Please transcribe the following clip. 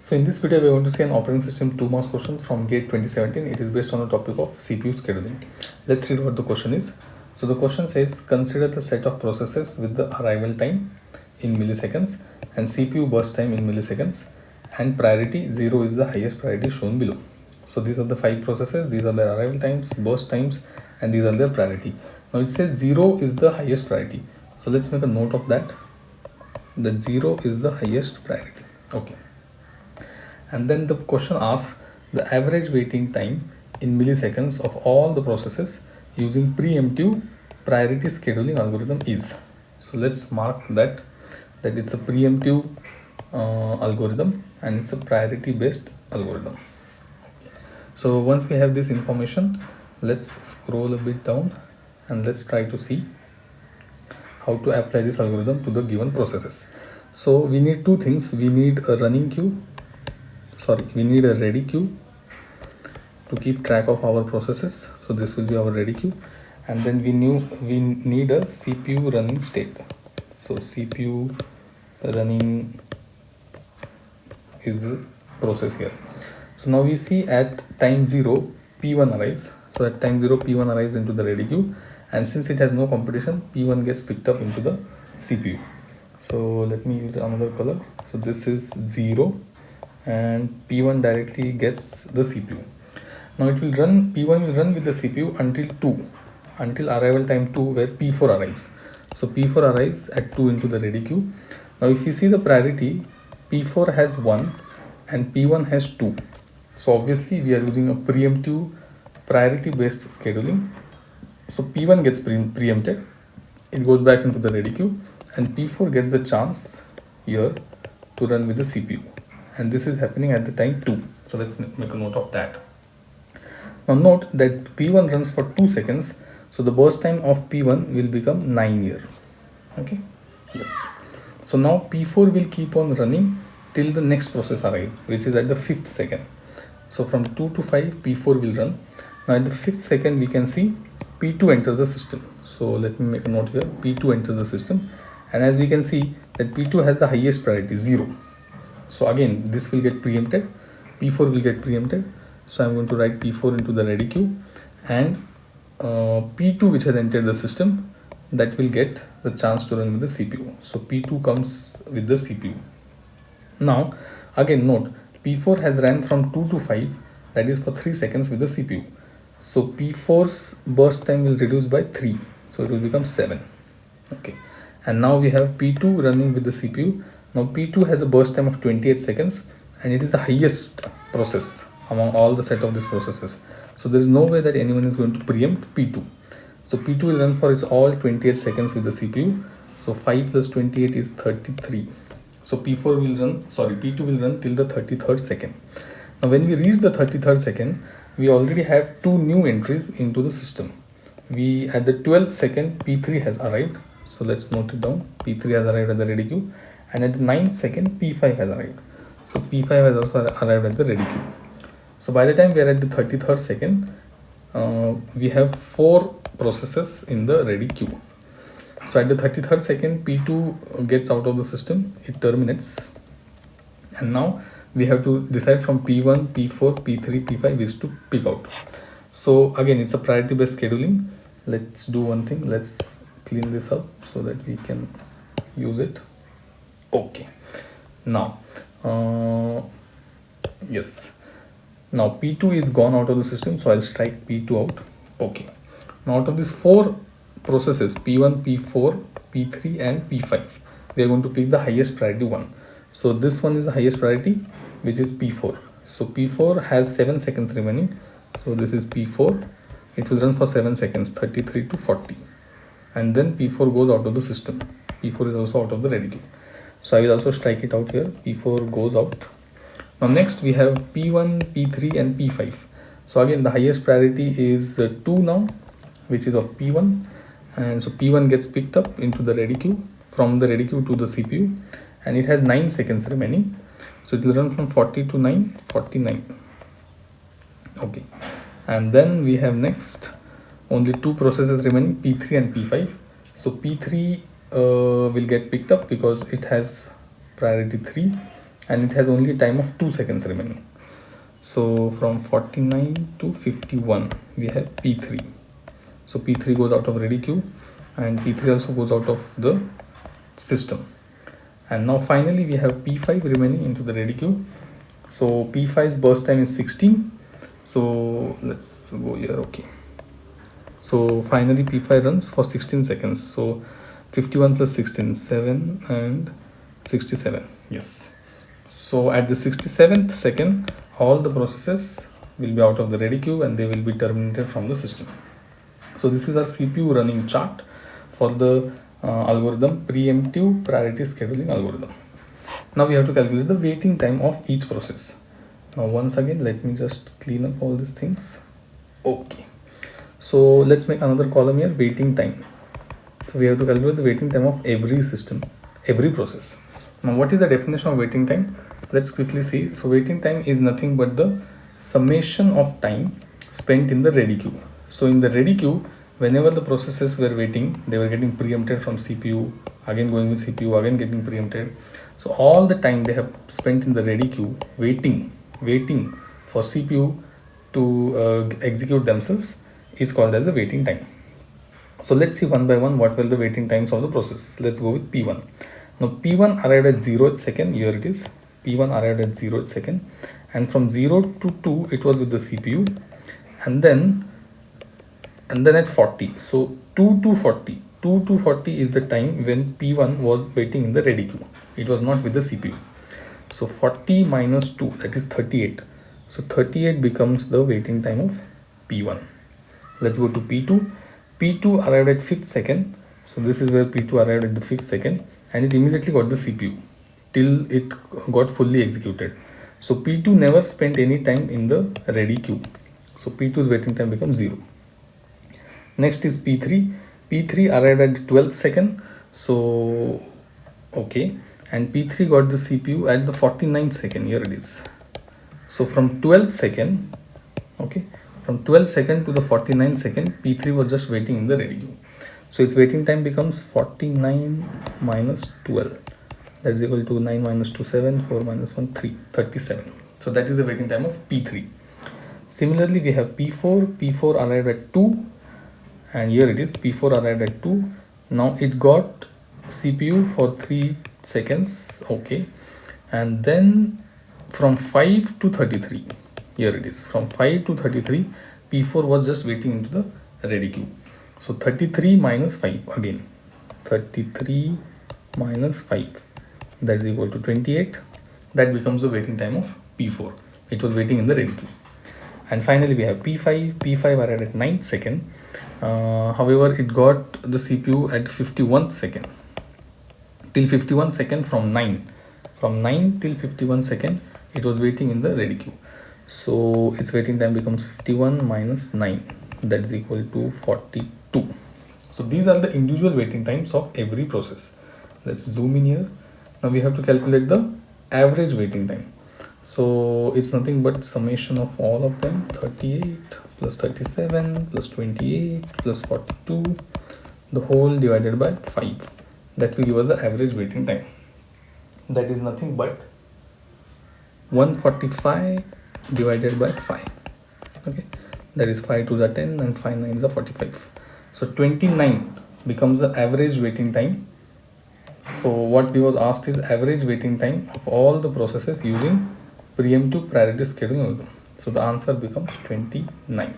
So in this video, we are going to see an operating system 2 marks question from GATE 2017. It is based on the topic of CPU scheduling. Let's read what the question is. So the question says, consider the set of processes with the arrival time in milliseconds and CPU burst time in milliseconds, and priority 0 is the highest priority shown below. So these are the 5 processes, these are their arrival times, burst times, and these are their priority. Now it says 0 is the highest priority. So let's make a note of that 0 is the highest priority. Okay. And then the question asks the average waiting time in milliseconds of all the processes using preemptive priority scheduling algorithm is. So let's mark that it's a preemptive algorithm and it's a priority based algorithm. So once we have this information, let's scroll a bit down and let's try to see how to apply this algorithm to the given processes. So we need two things. We need a running queue, we need a ready queue to keep track of our processes. So this will be our ready queue, and then we need a CPU running state. So CPU running is the process here. So now we see at time 0 P1 arrives. So at time 0 P1 arrives into the ready queue, and since it has no competition, P1 gets picked up into the CPU. So let me use another color. So this is 0 and P1 directly gets the CPU. Now it will run, P1 will run with the CPU until arrival time 2, where P4 arrives. So P4 arrives at 2 into the ready queue. Now if you see the priority, P4 has 1 and P1 has 2. So obviously we are using a preemptive priority based scheduling. So P1 gets preempted, it goes back into the ready queue, and P4 gets the chance here to run with the CPU, and this is happening at the time 2. So let's make a note of that. Now note that P1 runs for 2 seconds, so the burst time of P1 will become 9 here. Okay, yes. So now P4 will keep on running till the next process arrives, which is at the 5th second. So from 2 to 5 P4 will run. Now at the 5th second we can see P2 enters the system. So let me make a note here, P2 enters the system, and as we can see that P2 has the highest priority, 0. So again this will get preempted, P4 will get preempted. So I'm going to write P4 into the ready queue, and P2 which has entered the system, that will get the chance to run with the CPU. So P2 comes with the CPU. Now again note, P4 has ran from 2 to 5, that is for 3 seconds with the CPU. So P4's burst time will reduce by 3, so it will become 7. Okay, and now we have P2 running with the CPU. Now P2 has a burst time of 28 seconds and it is the highest process among all the set of these processes. So there is no way that anyone is going to preempt P2. So P2 will run for its all 28 seconds with the CPU. So 5 plus 28 is 33. So P2 will run till the 33rd second. Now when we reach the 33rd second, we already have 2 new entries into the system. At the 12th second, P3 has arrived. So let's note it down. P3 has arrived at the ready queue, and at the 9th second, P5 has arrived. So P5 has also arrived at the ready queue. So by the time we are at the 33rd second, we have 4 processes in the ready queue. So at the 33rd second, P2 gets out of the system, it terminates, and now we have to decide from P1, P4, P3, P5 is to pick out. So again, it's a priority based scheduling. Let's do one thing, let's clean this up so that we can use it. Okay, now yes, now P2 is gone out of the system, so I'll strike P2 out. Okay, now out of these 4 processes, P1, P4, P3 and P5, we are going to pick the highest priority one. So this one is the highest priority, which is P4. So P4 has 7 seconds remaining. So this is P4. It will run for 7 seconds, 33 to 40. And then P4 goes out of the system. P4 is also out of the ready queue. So I will also strike it out here. P4 goes out. Now next we have P1, P3 and P5. So again the highest priority is 2 now, which is of P1. And so P1 gets picked up into the ready queue, from the ready queue to the CPU, and it has 9 seconds remaining. So it will run from 40 to 9, 49. Okay, and then we have next only 2 processes remaining, P3 and P5. So P3 will get picked up because it has priority 3, and it has only time of 2 seconds remaining. So from 49 to 51 we have P3. So P3 goes out of ready queue and P3 also goes out of the system. And now finally we have P5 remaining into the ready queue. So P5's burst time is 16. So let's go here. Okay. So finally P5 runs for 16 seconds. So 51 plus 16, 7 and 67. Yes. So at the 67th second, all the processes will be out of the ready queue and they will be terminated from the system. So this is our CPU running chart for the algorithm, preemptive priority scheduling algorithm. Now we have to calculate the waiting time of each process. Now once again, let me just clean up all these things. Okay. So let's make another column here, waiting time. So we have to calculate the waiting time of every system, every process. Now what is the definition of waiting time? Let's quickly see. So waiting time is nothing but the summation of time spent in the ready queue. So in the ready queue, whenever the processes were waiting, they were getting preempted from CPU, again going with CPU, again getting preempted. So all the time they have spent in the ready queue waiting for CPU to execute themselves is called as the waiting time. So let's see one by one what were the waiting times of the process. Let's go with P1. Now P1 arrived at 0th second, here it is. P1 arrived at 0th second, and from 0 to 2 it was with the CPU, and then at 40. So 2 to 40 is the time when P1 was waiting in the ready queue. It was not with the CPU. So 40 minus 2, that is 38. So 38 becomes the waiting time of P1. Let's go to P2. P2 arrived at 5th second. So this is where P2 arrived at the 5th second, and it immediately got the CPU till it got fully executed. So P2 never spent any time in the ready queue. So P2's waiting time becomes 0. Next is P3. P3 arrived at the 12th second. So okay, and P3 got the CPU at the 49th second. Here it is. So from 12th second, okay, from 12th second to the 49th second, P3 was just waiting in the ready queue. So its waiting time becomes 49 minus 12. That is equal to 9 minus 2, 7, 4 minus 1, 3, 37. So that is the waiting time of P3. Similarly, we have P4. P4 arrived at 2. And here it is, P4 arrived at 2. Now it got CPU for 3 seconds. Okay. And then from 5 to 33. Here it is. From 5 to 33, P4 was just waiting into the ready queue. So 33 minus 5 again. 33 minus 5. That is equal to 28. That becomes the waiting time of P4. It was waiting in the ready queue. And finally we have P5. P5 arrived at 9th second. However, it got the CPU at 51st second. Till 51 second from 9. From 9 till 51 second, it was waiting in the ready queue. So its waiting time becomes 51 minus 9. That is equal to 42. So these are the individual waiting times of every process. Let's zoom in here. Now we have to calculate the average waiting time. So it's nothing but summation of all of them, 38 plus 37 plus 28 plus 42, the whole divided by 5. That will give us the average waiting time. That is nothing but 145 divided by 5. Okay, that is 5 to the 10 and 5 9 is 45. So 29 becomes the average waiting time. So what we was asked is average waiting time of all the processes using preemptive priority scheduling algorithm. So the answer becomes 29.